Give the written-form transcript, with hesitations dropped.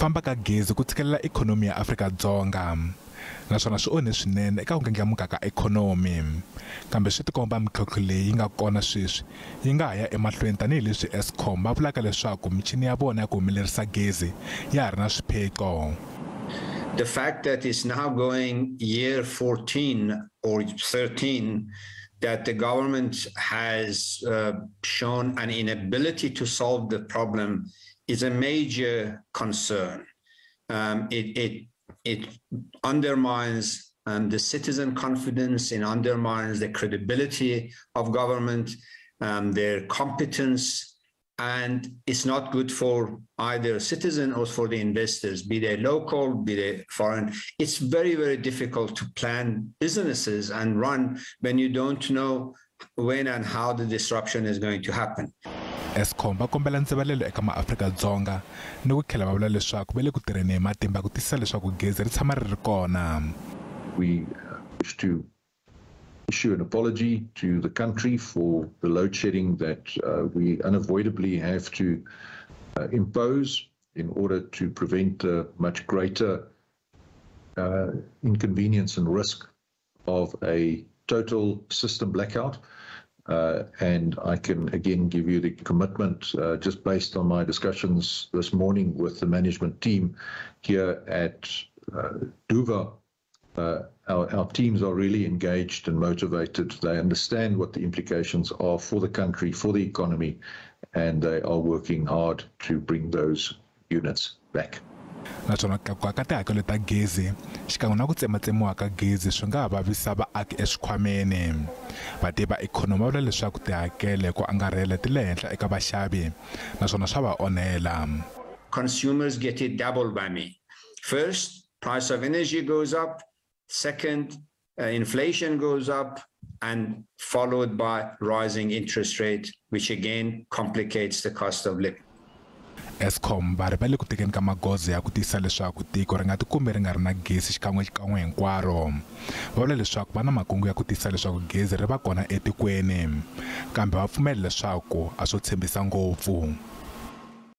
famba ka gezi ku tshikelela ikhonomi ya Afrika-Dzonga naswona swi onhe swinene eka ku ndlandlamuka ka ikhonomi kambe swi tikomba mintlhontlho leyi yi nga kona sweswi yi nga ha ya emahlweni tanihileswi Eskom va vulaka leswaku michini ya vona ya ku humelerisa gezi ya ha ri na swiphiqo. The fact that it's now going year 14 or 13 that the government has shown an inability to solve the problem is a major concern. It undermines the citizen confidence, it undermines the credibility of government, their competence, and it's not good for either citizen or for the investors, be they local, be they foreign. It's very, very difficult to plan businesses and run when you don't know when and how the disruption is going to happen. Eskom va kombela ntsivalelo eka maAfrika-Dzonga ni ku tlhela va vula leswaku va le ku tirheni hi matimba ku tiyisisa leswaku gezi ri tshama ri ri kona. We wish to issue an apology to the country for the load shedding that we unavoidably have to impose in order to prevent a much greater inconvenience and risk of a total system blackout. And I can again give you the commitment just based on my discussions this morning with the management team here at Duva. Our teams are really engaged and motivated. They understand what the implications are for the country, for the economy, and they are working hard to bring those units back. Naswona ka tihakelo ta gezi xikan'we na ku tsematsemiwa ka gezi swi nga ha vavisa vaaki eswikhwameni. Vativi va ikhonomi va vula leswaku tihakelo ku angarhela ti le henhla eka vaxavi naswona swa va onhela. Consumers get a double whammy. First, price of energy goes up. Second, inflation goes up, and followed by rising interest rate, which again complicates the cost of living. Eskom va ri va le ku tekeni ka magoza ya ku tiyisisa leswaku tiko ri nga tikumi ri nga ri na gezi xikan'we hinkwaro. Va vula leswaku va na makungu ya ku tiyisisa leswaku gezi ri va kona etikweni kambe va pfumela leswaku a swo tshembisa ngopfu.